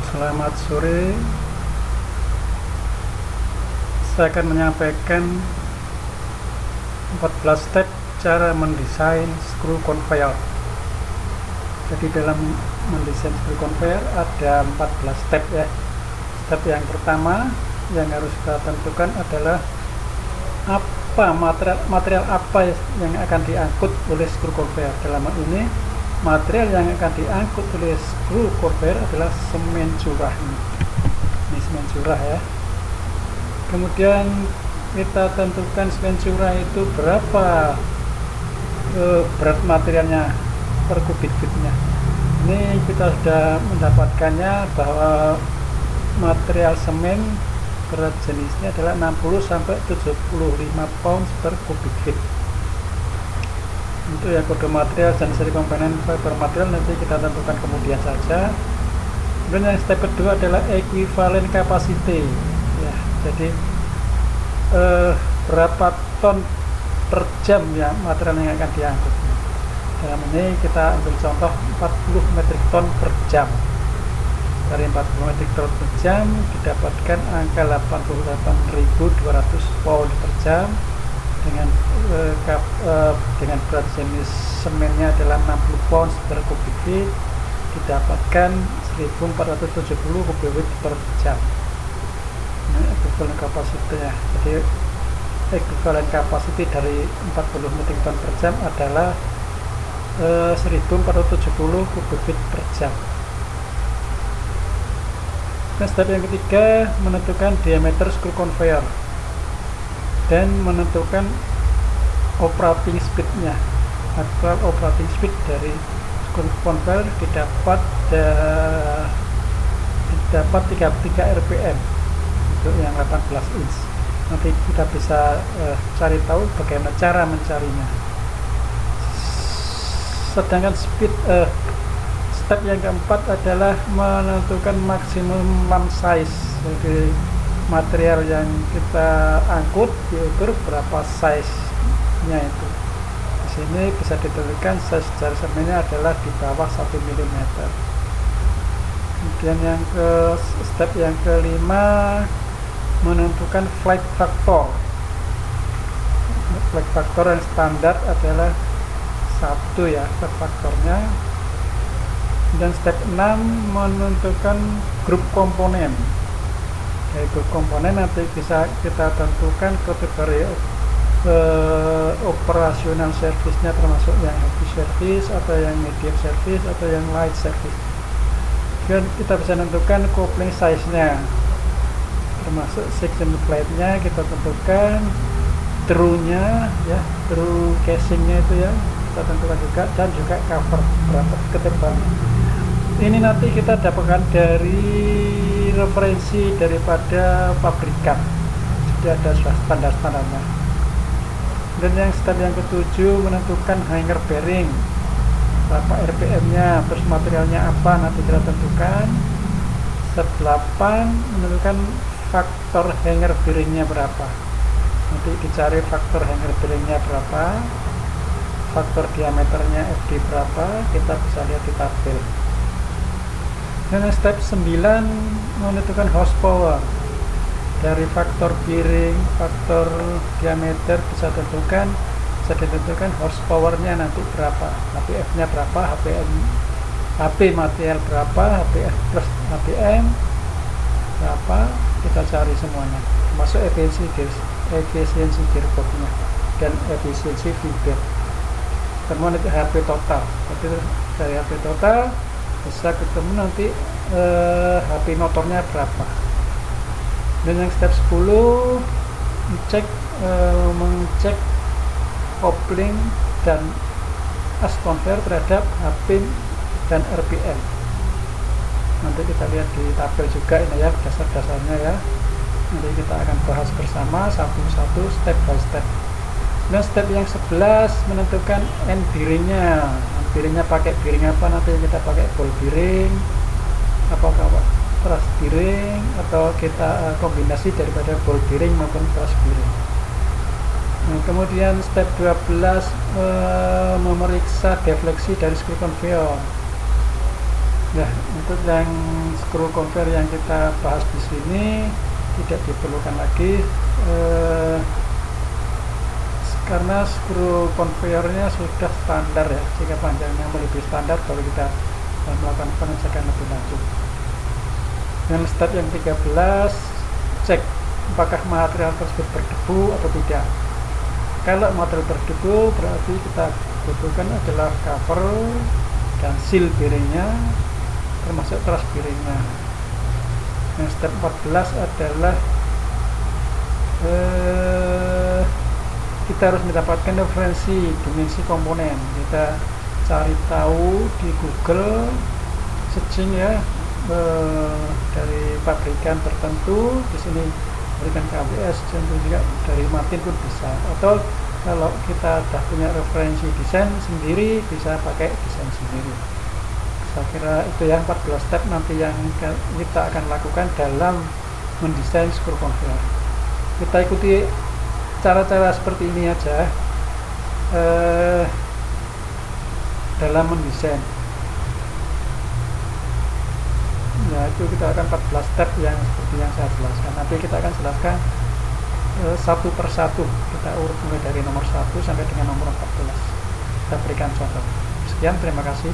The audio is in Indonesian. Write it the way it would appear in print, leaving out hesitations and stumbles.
Selamat sore. Saya akan menyampaikan 14 step cara mendesain screw conveyor. Jadi dalam mendesain screw conveyor ada 14 step ya. Step yang pertama yang harus kita tentukan adalah apa material apa yang akan diangkut oleh screw conveyor. Dalam hal ini material yang akan diangkut oleh screw conveyor adalah semen curah. Ini semen curah ya. Kemudian kita tentukan semen curah itu berapa berat materialnya per kubik feetnya. Ini kita sudah mendapatkannya bahwa material semen berat jenisnya adalah 60 sampai 75 pounds per kubik feet. Untuk yang kode material dan seri komponen fiber material nanti kita tentukan kemudian saja. Kemudian yang step kedua adalah equivalent capacity ya, jadi berapa ton per jam ya material yang akan diangkut. Dalam ini kita ambil contoh 40 metrik ton per jam. Dari 40 metrik ton per jam didapatkan angka 88.200 pound per jam dengan berat jenis semennya adalah 60 pounds per kubik feet, didapatkan 1470 kubik feet per jam. Ini equivalent capacity-nya. Jadi equivalent capacity dari 40 metrik ton per jam adalah 1470 kubik feet per jam. Nah, step yang ketiga menentukan diameter screw conveyor dan menentukan operating speed-nya. Actual operating speed dari screw conveyor didapat 33 rpm untuk yang 18 inch. Nanti kita bisa cari tahu bagaimana cara mencarinya. Sedangkan step yang keempat adalah menentukan maksimum lamp size. Jadi material yang kita angkut diukur berapa size-nya itu. Di sini bisa ditentukan size dari semennya adalah di bawah 1 mm. Kemudian step yang kelima menentukan flight factor. Flight factor yang standar adalah 1 ya, flight factornya. Dan step 6 menentukan grup komponen. Dari grup komponen nanti bisa kita tentukan kategori operasional service-nya, termasuk yang heavy service atau yang medium service atau yang light service. Dan kita bisa tentukan coupling size-nya, termasuk section plate-nya kita tentukan, through-nya ya, through casing-nya itu ya kita tentukan juga, dan juga cover berapa ketebalan. Ini nanti kita dapatkan dari referensi daripada pabrikan, sudah ada standar-standarnya. Dan yang step yang ketujuh menentukan hanger bearing, berapa rpm-nya, terus materialnya apa nanti kita tentukan. Step 8 menentukan faktor hanger bearingnya berapa, nanti dicari faktor hanger bearingnya berapa, faktor diameternya FD berapa, kita bisa lihat di tabel. Dan step 9 menentukan horsepower. Dari faktor bearing, faktor diameter bisa ditentukan horsepower-nya nanti berapa, HPF-nya berapa, HP material berapa, HPF plus HPM berapa, kita cari semuanya, termasuk efisiensi gearbox-nya dan efisiensi feeder. Kemudian nanti HP total. Jadi dari HP total bisa ketemu nanti HP motornya berapa. Dan yang step 10 mengecek coupling dan as conveyor terhadap HP dan RPM. Nanti kita lihat di tabel juga ini ya, dasar-dasarnya ya. Nanti kita akan bahas bersama satu-satu step by step. Dan step yang 11 menentukan end bearingnya. Bearingnya pakai bearing apa, nanti kita pakai ball bearing, apakah thrust bearing, atau kita kombinasi daripada ball bearing maupun thrust bearing. Nah, kemudian step 12 memeriksa defleksi dari screw conveyor. Nah, untuk yang screw conveyor yang kita bahas di sini tidak diperlukan lagi karena screw conveyornya sudah standar ya, sehingga panjangnya melebihi standar baru kita melakukan pengecekan lebih lanjut. Yang step yang 13, cek apakah material tersebut berdebu atau tidak. Kalau material berdebu berarti kita butuhkan adalah cover dan seal bearingnya, termasuk truss bearingnya. Yang step 14 adalah kita harus mendapatkan referensi dimensi komponen. Kita cari tahu di Google, searching ya, dari pabrikan tertentu. Di sini berikan KWS, contoh juga dari Martin pun bisa. Atau kalau kita sudah punya referensi desain sendiri, bisa pakai desain sendiri. Saya kira itu ya 14 step nanti yang kita akan lakukan dalam mendesain screw conveyor. Kita ikuti cara-cara seperti ini aja dalam mendesain. Ya, itu kita akan 14 step yang seperti yang saya jelaskan. Nanti kita akan jelaskan satu persatu. Kita urut mulai dari nomor 1 sampai dengan nomor 14. Kita berikan contoh. Sekian, terima kasih.